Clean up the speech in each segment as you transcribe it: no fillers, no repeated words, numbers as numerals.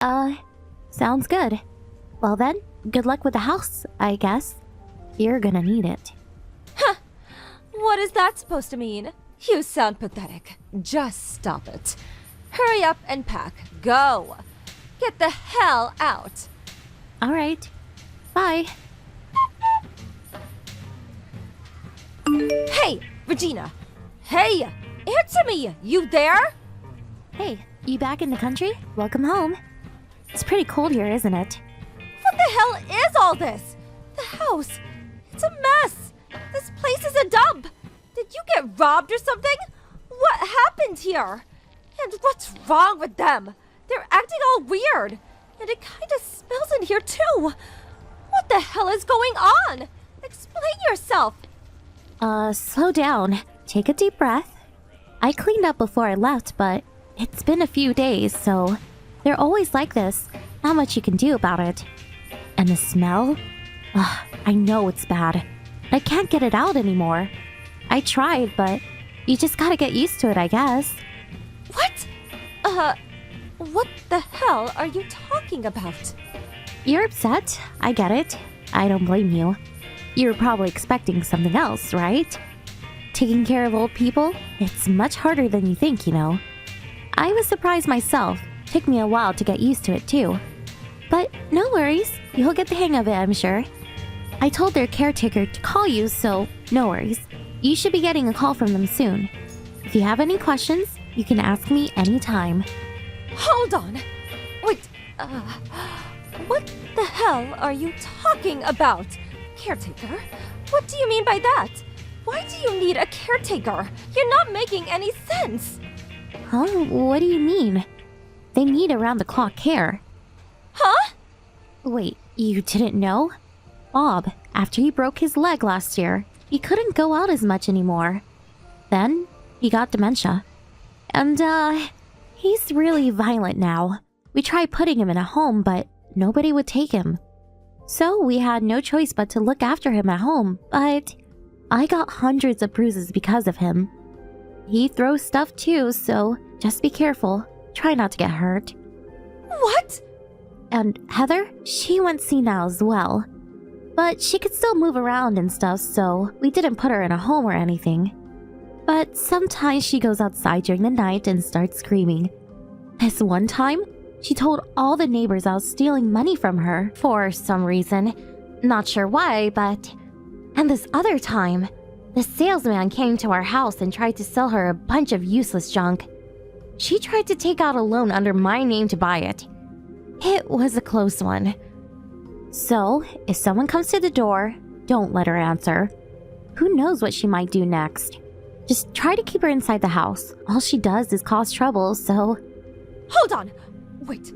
Uh, sounds good. Well then, good luck with the house, I guess. You're gonna need it. What is that supposed to mean? You sound pathetic. Just stop it. Hurry up and pack. Go. Get the hell out. Alright. Bye. Hey, Regina. Hey, answer me. You there? Hey, you back in the country? Welcome home. It's pretty cold here, isn't it? What the hell is all this? The house. It's a mess. This place is a dump. Did you get robbed or something? What happened here? And what's wrong with them? They're acting all weird. And it kind of smells in here too. What the hell is going on? Explain yourself. Slow down. Take a deep breath. I cleaned up before I left, but it's been a few days, so they're always like this. Not much you can do about it. And the smell? Ugh, I know it's bad. I can't get it out anymore. I tried, but you just gotta get used to it, I guess. What? What the hell are you talking about? You're upset. I get it. I don't blame you. You're probably expecting something else, right? Taking care of old people? It's much harder than you think, you know. I was surprised myself. Took me a while to get used to it, too. But no worries. You'll get the hang of it, I'm sure. I told their caretaker to call you, so no worries. You should be getting a call from them soon. If you have any questions, you can ask me anytime. Hold on. Wait, what the hell are you talking about? Caretaker? What do you mean by that? Why do you need a caretaker? You're not making any sense. Huh? What do you mean? They need around-the-clock care. Huh? Wait, you didn't know? Bob, after he broke his leg last year, he couldn't go out as much anymore. Then, he got dementia. And, he's really violent now. We tried putting him in a home, but nobody would take him. So we had no choice but to look after him at home, but I got hundreds of bruises because of him. He throws stuff too, so just be careful. Try not to get hurt. What? And Heather, she went senile as well. But she could still move around and stuff, so we didn't put her in a home or anything. But sometimes she goes outside during the night and starts screaming. This one time, she told all the neighbors I was stealing money from her for some reason. Not sure why, but... And this other time, the salesman came to our house and tried to sell her a bunch of useless junk. She tried to take out a loan under my name to buy it. It was a close one. So, if someone comes to the door, don't let her answer. Who knows what she might do next? Just try to keep her inside the house. All she does is cause trouble, so... Hold on! Wait!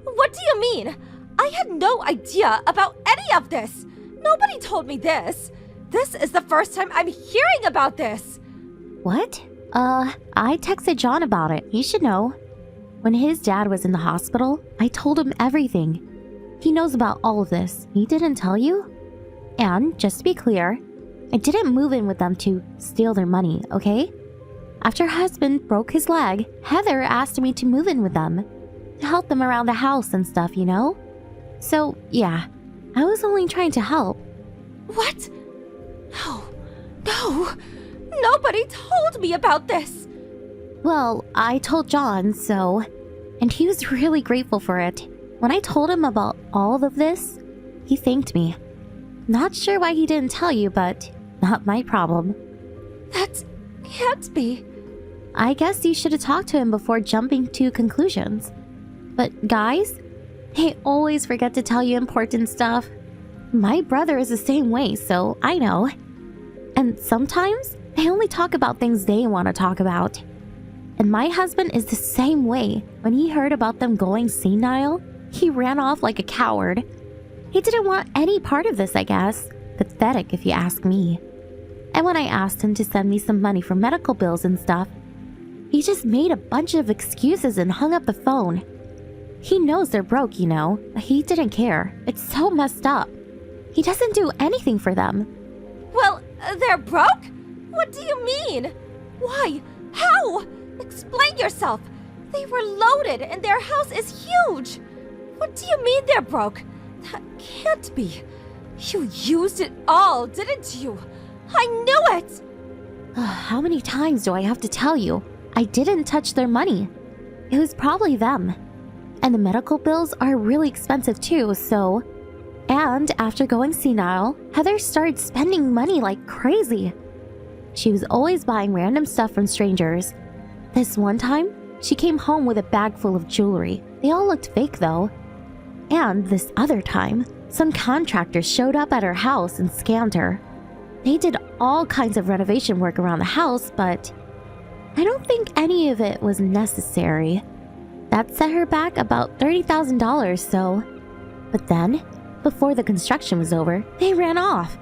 What do you mean? I had no idea about any of this! Nobody told me this! This is the first time I'm hearing about this! What? I texted John about it. He should know. When his dad was in the hospital, I told him everything. He knows about all of this. He didn't tell you? And, just to be clear, I didn't move in with them to steal their money, okay? After her husband broke his leg, Heather asked me to move in with them. To help them around the house and stuff, you know? So, yeah, I was only trying to help. What? No. Nobody told me about this. Well, I told John, so... And he was really grateful for it. When I told him about all of this, he thanked me. Not sure why he didn't tell you, but not my problem. That can't be. I guess you should have talked to him before jumping to conclusions. But guys, they always forget to tell you important stuff. My brother is the same way, so I know. And sometimes, they only talk about things they want to talk about. And my husband is the same way. When he heard about them going senile, he ran off like a coward. He didn't want any part of this, I guess. Pathetic, if you ask me. And when I asked him to send me some money for medical bills and stuff, he just made a bunch of excuses and hung up the phone. He knows they're broke, you know. He didn't care. It's so messed up. He doesn't do anything for them. Well, they're broke? What do you mean? Why? How? Explain yourself. They were loaded and their house is huge. What do you mean they're broke? That can't be. You used it all, didn't you? I knew it! How many times do I have to tell you? I didn't touch their money. It was probably them. And the medical bills are really expensive too, so... And after going senile, Heather started spending money like crazy. She was always buying random stuff from strangers. This one time, she came home with a bag full of jewelry. They all looked fake though. And this other time, some contractors showed up at her house and scammed her. They did all kinds of renovation work around the house, but I don't think any of it was necessary. That set her back about $30,000, so... But then, before the construction was over, they ran off.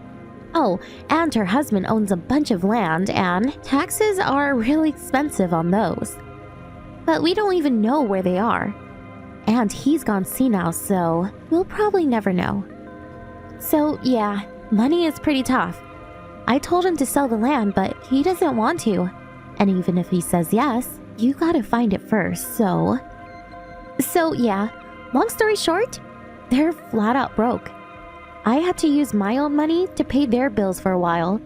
Oh, and her husband owns a bunch of land, and taxes are really expensive on those. But we don't even know where they are. And he's gone senile, so we'll probably never know. So yeah, money is pretty tough. I told him to sell the land, but he doesn't want to. And even if he says yes, you gotta find it first, so... So yeah, long story short, they're flat out broke. I had to use my own money to pay their bills for a while.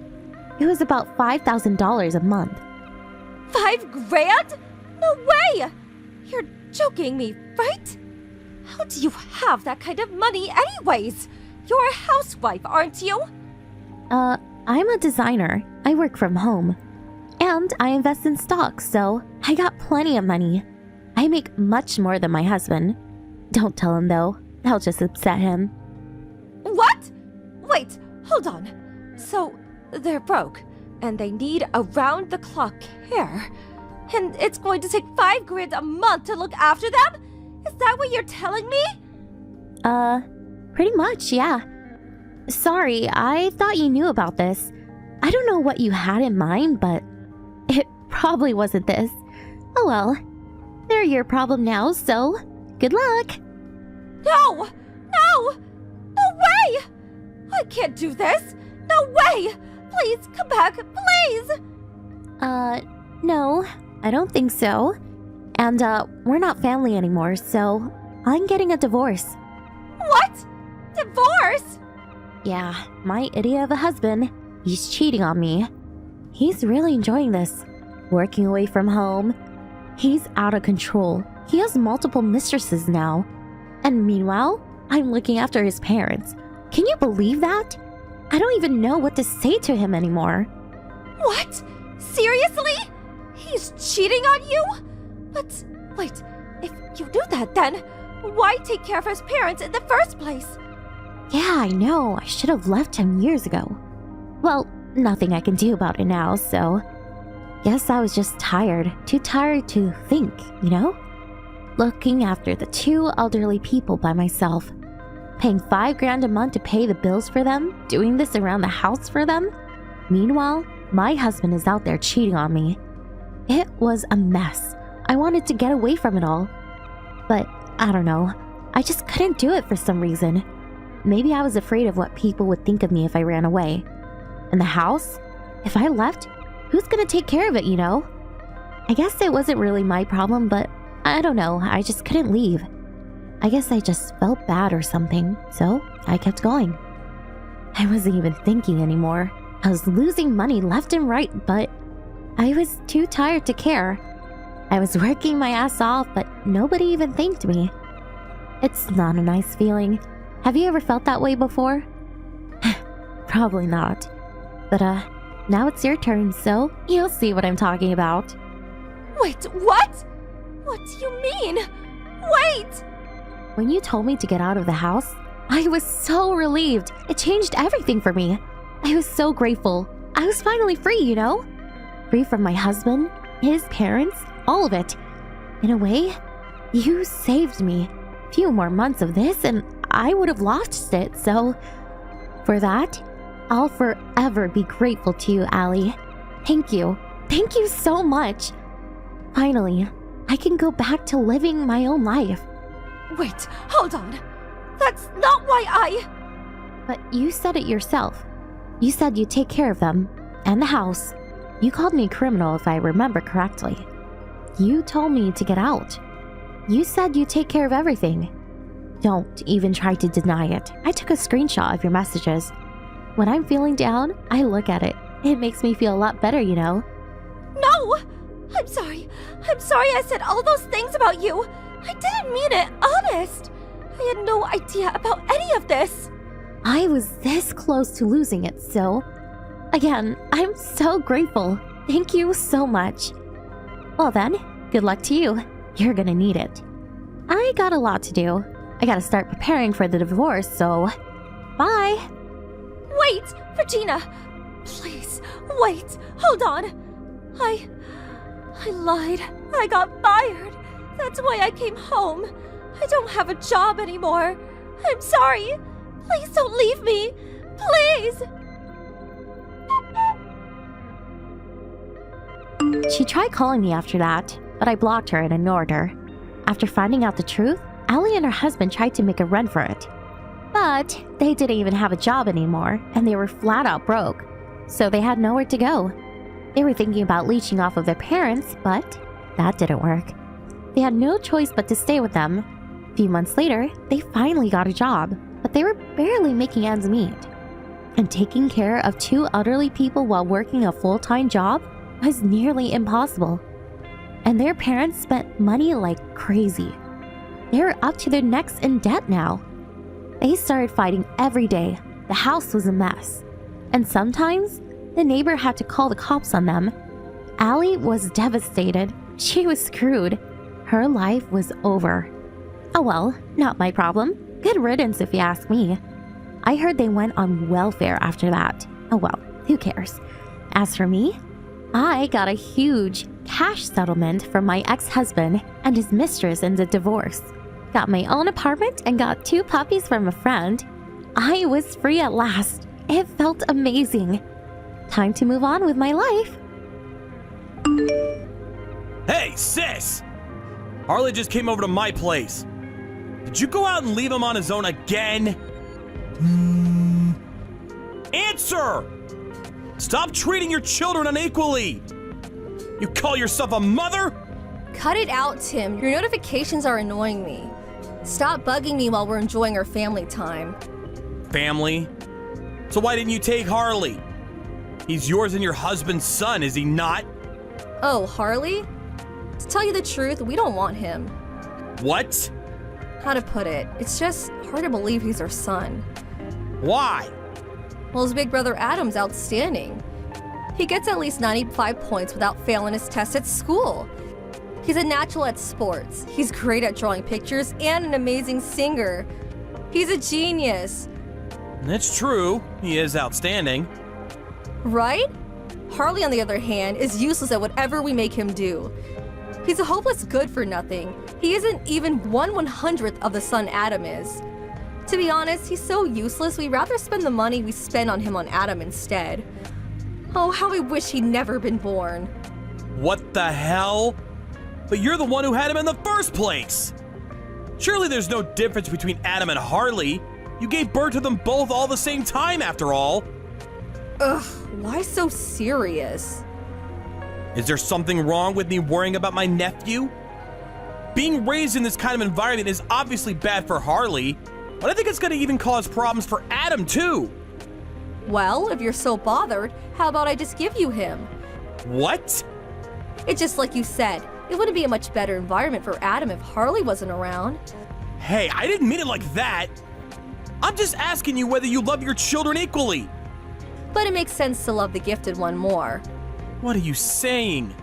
It was about $5,000 a month. $5,000? No way! You're joking me, right? How do you have that kind of money anyways? You're a housewife, aren't you? I'm a designer. I work from home. And I invest in stocks, so I got plenty of money. I make much more than my husband. Don't tell him though. I'll just upset him. What? Wait, hold on. So, they're broke, and they need around-the-clock care. And it's going to take $5,000 a month to look after them? Is that what you're telling me? Pretty much, yeah. Sorry, I thought you knew about this. I don't know what you had in mind, but it probably wasn't this. Oh well, they're your problem now, so good luck. No! No! No way! I can't do this! No way! Please, come back, please! No, I don't think so. And, we're not family anymore, so I'm getting a divorce. What? Divorce? Yeah, my idiot of a husband. He's cheating on me. He's really enjoying this. Working away from home. He's out of control. He has multiple mistresses now. And meanwhile, I'm looking after his parents. Can you believe that? I don't even know what to say to him anymore. What? Seriously? He's cheating on you? But, wait, if you do that then, why take care of his parents in the first place? Yeah, I know. I should have left him years ago. Well, nothing I can do about it now, so... Guess I was just tired. Too tired to think, you know? Looking after the two elderly people by myself. Paying $5,000 a month to pay the bills for them. Doing this around the house for them. Meanwhile, my husband is out there cheating on me. It was a mess. I wanted to get away from it all. But, I don't know. I just couldn't do it for some reason. Maybe I was afraid of what people would think of me if I ran away. And the house? If I left, who's gonna take care of it, you know? I guess it wasn't really my problem, but I don't know, I just couldn't leave. I guess I just felt bad or something, so I kept going. I wasn't even thinking anymore. I was losing money left and right, but I was too tired to care. I was working my ass off, but nobody even thanked me. It's not a nice feeling. Have you ever felt that way before? Probably not. But, now it's your turn, so you'll see what I'm talking about. Wait, what? What do you mean? Wait! When you told me to get out of the house, I was so relieved. It changed everything for me. I was so grateful. I was finally free, you know? Free from my husband, his parents, all of it. In a way, you saved me. A few more months of this and I would have lost it, so... For that, I'll forever be grateful to you, Allie. Thank you. Thank you so much. Finally, I can go back to living my own life. Wait, hold on. That's not why I... But you said it yourself. You said you'd take care of them, and the house. You called me a criminal if I remember correctly. You told me to get out. You said you'd take care of everything. Don't even try to deny it. I took a screenshot of your messages. When I'm feeling down, I look at it. It makes me feel a lot better, you know. No! I'm sorry. I'm sorry I said all those things about you. I didn't mean it, honest. I had no idea about any of this. I was this close to losing it, so... Again, I'm so grateful. Thank you so much. Well then, good luck to you. You're gonna need it. I got a lot to do. I gotta start preparing for the divorce, so... Bye! Wait, Regina! Please, wait, hold on. I lied. I got fired. That's why I came home. I don't have a job anymore. I'm sorry. Please don't leave me. Please! She tried calling me after that, but I blocked her and ignored her. After finding out the truth, Allie and her husband tried to make a run for it. But they didn't even have a job anymore, and they were flat out broke, so they had nowhere to go. They were thinking about leeching off of their parents, but that didn't work. They had no choice but to stay with them. A few months later, they finally got a job, but they were barely making ends meet. And taking care of two elderly people while working a full-time job was nearly impossible. And their parents spent money like crazy. They were up to their necks in debt now. They started fighting every day. The house was a mess. And sometimes, the neighbor had to call the cops on them. Allie was devastated. She was screwed. Her life was over. Oh well, not my problem. Good riddance if you ask me. I heard they went on welfare after that. Oh well, who cares? As for me, I got a huge cash settlement from my ex-husband and his mistress in the divorce. Got my own apartment and got 2 puppies from a friend. I was free at last. It felt amazing. Time to move on with my life. Hey, sis! Harley just came over to my place. Did you go out and leave him on his own again? Answer! Stop treating your children unequally! You call yourself a mother? Cut it out, Tim. Your notifications are annoying me. Stop bugging me while we're enjoying our family time. Family? So why didn't you take Harley? He's yours and your husband's son, is he not? Oh, Harley? To tell you the truth, we don't want him. What? How to put it? It's just hard to believe he's our son. Why? Well, his big brother Adam's outstanding. He gets at least 95 points without failing his tests at school. He's a natural at sports. He's great at drawing pictures and an amazing singer. He's a genius. It's true. He is outstanding. Right? Harley, on the other hand, is useless at whatever we make him do. He's a hopeless good-for-nothing. He isn't even 1/100th of the son Adam is. To be honest, he's so useless, we'd rather spend the money we spend on him on Adam instead. Oh, how I wish he'd never been born. What the hell? But you're the one who had him in the first place! Surely there's no difference between Adam and Harley. You gave birth to them both all the same time, after all. Ugh, why so serious? Is there something wrong with me worrying about my nephew? Being raised in this kind of environment is obviously bad for Harley, but I think it's gonna even cause problems for Adam too. Well, if you're so bothered, how about I just give you him? What? It's just like you said, it wouldn't be a much better environment for Adam if Harley wasn't around. Hey, I didn't mean it like that. I'm just asking you whether you love your children equally. But it makes sense to love the gifted one more. What are you saying?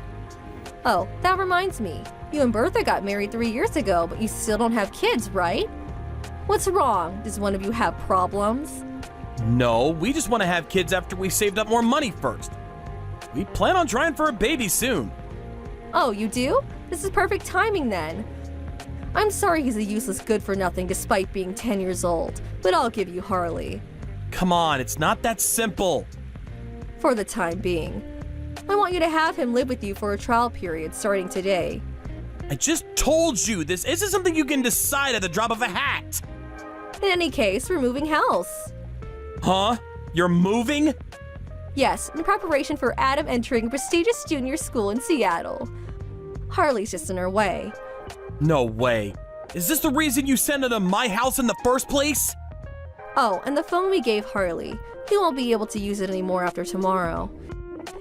Oh, that reminds me. You and Bertha got married 3 years ago, but you still don't have kids, right? What's wrong? Does one of you have problems? No, we just want to have kids after we saved up more money first. We plan on trying for a baby soon. Oh, you do? This is perfect timing then. I'm sorry he's a useless good-for-nothing despite being 10 years old, but I'll give you Harley. Come on, it's not that simple. For the time being. I want you to have him live with you for a trial period starting today. I just told you this isn't something you can decide at the drop of a hat. In any case, we're moving house. Huh? You're moving? Yes, in preparation for Adam entering a prestigious junior school in Seattle. Harley's just in her way. No way. Is this the reason you sent her to my house in the first place? Oh, and the phone we gave Harley. He won't be able to use it anymore after tomorrow.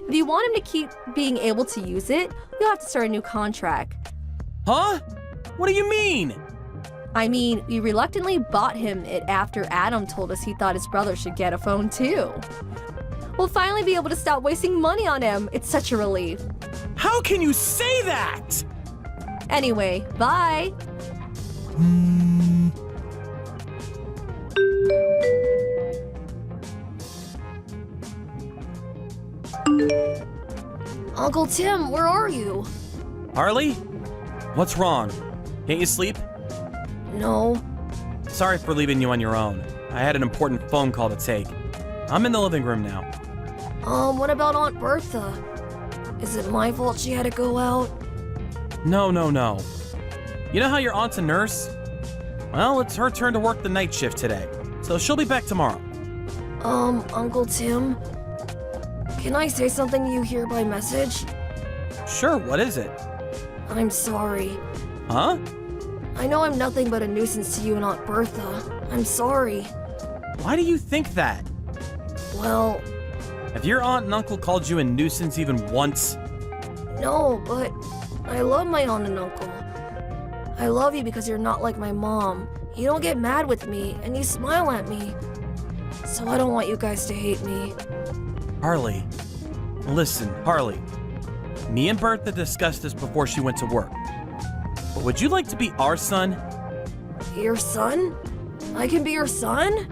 If you want him to keep being able to use it, you'll have to start a new contract. Huh? What do you mean? I mean, we reluctantly bought him it after Adam told us he thought his brother should get a phone too. We'll finally be able to stop wasting money on him. It's such a relief. How can you say that? Anyway, bye. Uncle Tim, where are you? Harley? What's wrong? Can't you sleep? No. Sorry for leaving you on your own. I had an important phone call to take. I'm in the living room now. What about Aunt Bertha? Is it my fault she had to go out? No. You know how your aunt's a nurse? Well, it's her turn to work the night shift today, so she'll be back tomorrow. Uncle Tim? Can I say something to you here by message? Sure, what is it? I'm sorry. Huh? I know I'm nothing but a nuisance to you and Aunt Bertha. I'm sorry. Why do you think that? Well, Have your aunt and uncle called you a nuisance even once? no, but I love my aunt and uncle. I love you because you're not like my mom. You don't get mad with me, and you smile at me. So I don't want you guys to hate me. Harley. Listen, Harley. Me and Bertha discussed this before she went to work. But would you like to be our son? Your son? I can be your son?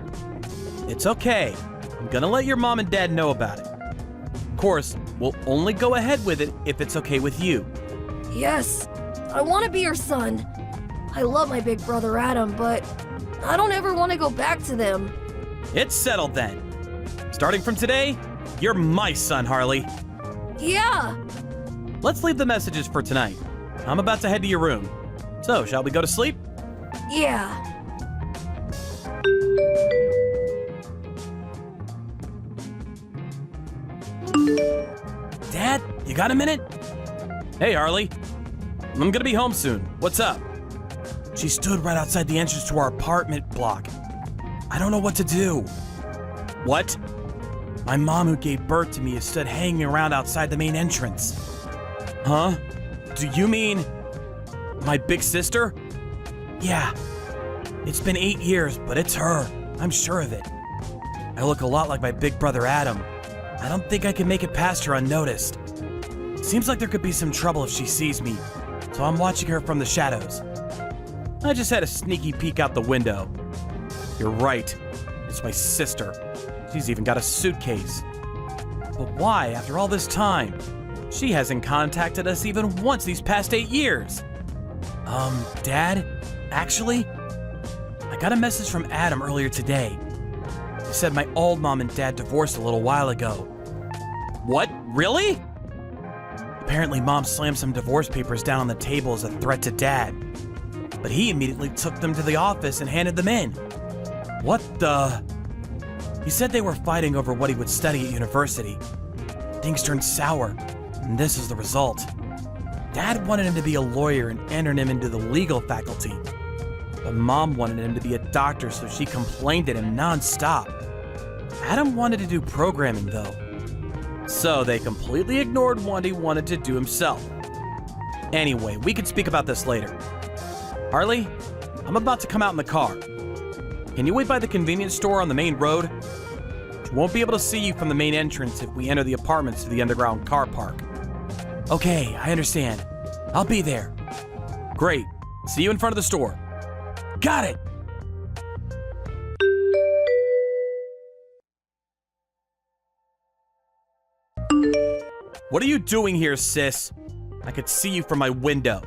It's okay. I'm gonna let your mom and dad know about it. Of course, we'll only go ahead with it if it's okay with you. Yes, I want to be your son. I love my big brother Adam, but I don't ever want to go back to them. It's settled then. Starting from today, you're my son, Harley. Yeah! Let's leave the messages for tonight. I'm about to head to your room. So, shall we go to sleep? Yeah. Dad, you got a minute? Hey, Harley. I'm gonna be home soon. What's up? She stood right outside the entrance to our apartment block. I don't know what to do. What? My mom, who gave birth to me, is stood hanging around outside the main entrance. Huh? Do you mean my big sister? Yeah. It's been 8 years, but it's her. I'm sure of it. I look a lot like my big brother Adam. I don't think I can make it past her unnoticed. Seems like there could be some trouble if she sees me, so I'm watching her from the shadows. I just had a sneaky peek out the window. You're right. It's my sister. She's even got a suitcase. But why, after all this time? She hasn't contacted us even once these past 8 years. Dad? Actually, I got a message from Adam earlier today. He said my old mom and dad divorced a little while ago. What? Really? Apparently, Mom slammed some divorce papers down on the table as a threat to Dad. But he immediately took them to the office and handed them in. What the? He said they were fighting over what he would study at university. Things turned sour, and this is the result. Dad wanted him to be a lawyer and entered him into the legal faculty. But Mom wanted him to be a doctor, so she complained at him nonstop. Adam wanted to do programming, though. So they completely ignored what he wanted to do himself. Anyway, we can speak about this later. Harley, I'm about to come out in the car. Can you wait by the convenience store on the main road? She won't be able to see you from the main entrance if we enter the apartments through the underground car park. Okay, I understand. I'll be there. Great. See you in front of the store. Got it! What are you doing here, sis? I could see you from my window.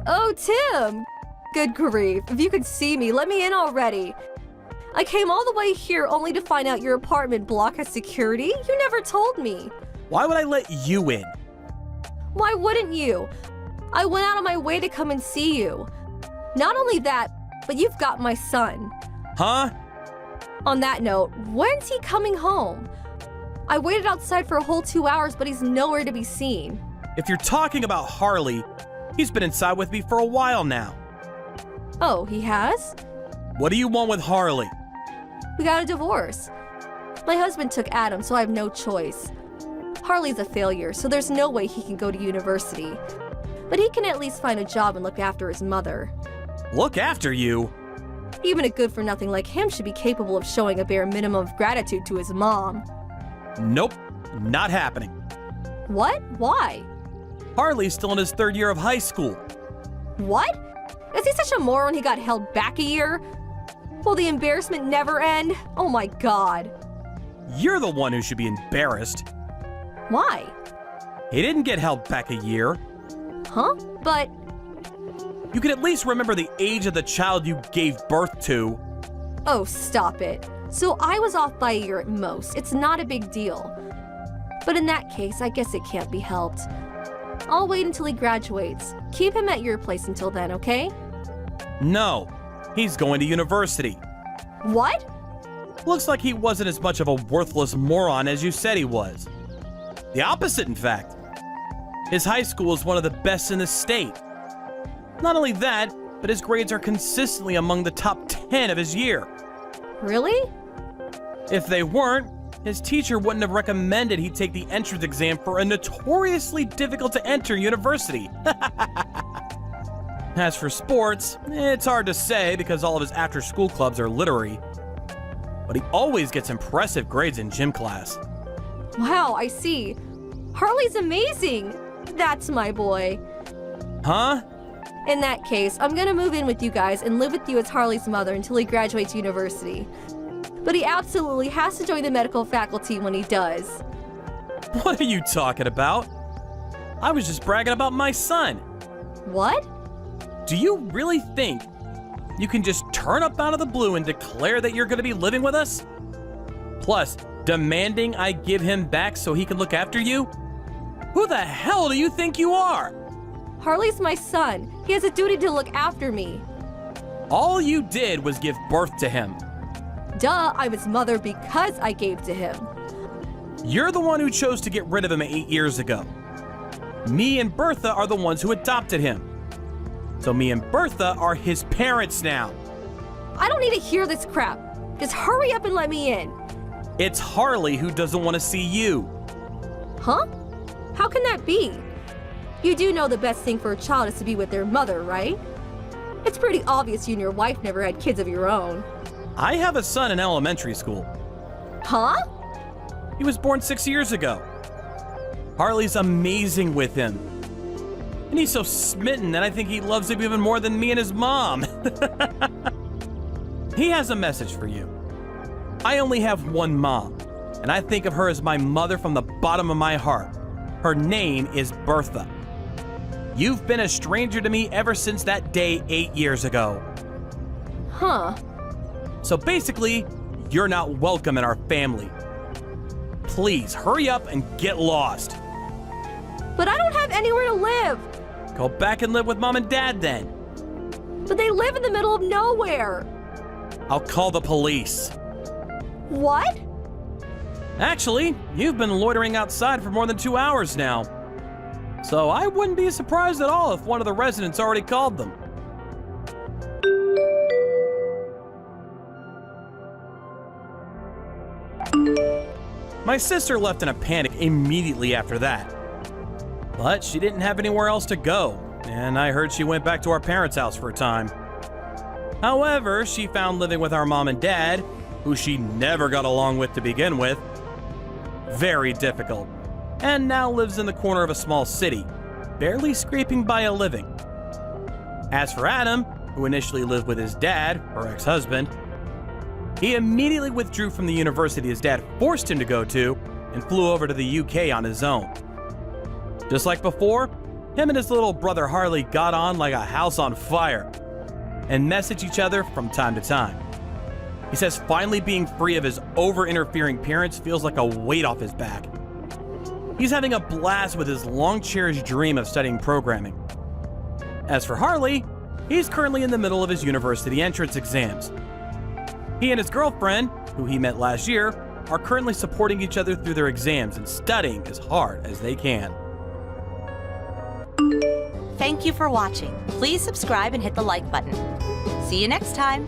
Oh, Tim! Good grief. If you could see me, let me in already. I came all the way here only to find out your apartment block has security? You never told me. Why would I let you in? Why wouldn't you? I went out of my way to come and see you. Not only that, but you've got my son. Huh? On that note, when's he coming home? I waited outside for a whole 2 hours, but he's nowhere to be seen. If you're talking about Harley, he's been inside with me for a while now. Oh, he has? What do you want with Harley? We got a divorce. My husband took Adam, so I have no choice. Harley's a failure, so there's no way he can go to university. But he can at least find a job and look after his mother. Look after you? Even a good-for-nothing like him should be capable of showing a bare minimum of gratitude to his mom. Nope, not happening. What? Why? Harley's still in his 3rd year of high school. What? Is he such a moron he got held back a year? Will the embarrassment never end? Oh my god. You're the one who should be embarrassed. Why? He didn't get held back a year. Huh? But... You can at least remember the age of the child you gave birth to. Oh, stop it. So I was off by a year at most. It's not a big deal. But in that case, I guess it can't be helped. I'll wait until he graduates. Keep him at your place until then, okay? No, he's going to university. What? Looks like he wasn't as much of a worthless moron as you said he was. The opposite, in fact. His high school is one of the best in the state. Not only that, but his grades are consistently among the top 10 of his year. Really? If they weren't, his teacher wouldn't have recommended he take the entrance exam for a notoriously difficult to enter university. As for sports, it's hard to say because all of his after-school clubs are literary. But he always gets impressive grades in gym class. Wow, I see. Harley's amazing. That's my boy. Huh? In that case, I'm gonna move in with you guys and live with you as Harley's mother until he graduates university. But he absolutely has to join the medical faculty when he does. What are you talking about? I was just bragging about my son. What? Do you really think you can just turn up out of the blue and declare that you're going to be living with us? Plus, demanding I give him back so he can look after you? Who the hell do you think you are? Harley's my son. He has a duty to look after me. All you did was give birth to him. Duh, I'm his mother because I gave to him. You're the one who chose to get rid of him 8 years ago. Me and Bertha are the ones who adopted him. So me and Bertha are his parents now. I don't need to hear this crap. Just hurry up and let me in. It's Harley who doesn't want to see you. Huh? How can that be? You do know the best thing for a child is to be with their mother, right? It's pretty obvious you and your wife never had kids of your own. I have a son in elementary school. Huh? He was born 6 years ago. Harley's amazing with him. And he's so smitten that I think he loves him even more than me and his mom. He has a message for you. I only have one mom, and I think of her as my mother from the bottom of my heart. Her name is Bertha. You've been a stranger to me ever since that day 8 years ago. Huh. So basically, you're not welcome in our family. Please hurry up and get lost. But I don't have anywhere to live. Go back and live with Mom and Dad then. But they live in the middle of nowhere. I'll call the police. What? Actually, you've been loitering outside for more than 2 hours now. So I wouldn't be surprised at all if one of the residents already called them. My sister left in a panic immediately after that. But she didn't have anywhere else to go, and I heard she went back to our parents' house for a time. However, she found living with our mom and dad, who she never got along with to begin with, very difficult, and now lives in the corner of a small city, barely scraping by a living. As for Adam, who initially lived with his dad, her ex-husband, he immediately withdrew from the university his dad forced him to go to and flew over to the UK on his own. Just like before, him and his little brother Harley got on like a house on fire and message each other from time to time. He says finally being free of his over-interfering parents feels like a weight off his back. He's having a blast with his long-cherished dream of studying programming. As for Harley, he's currently in the middle of his university entrance exams. He and his girlfriend, who he met last year, are currently supporting each other through their exams and studying as hard as they can. Thank you for watching. Please subscribe and hit the like button. See you next time.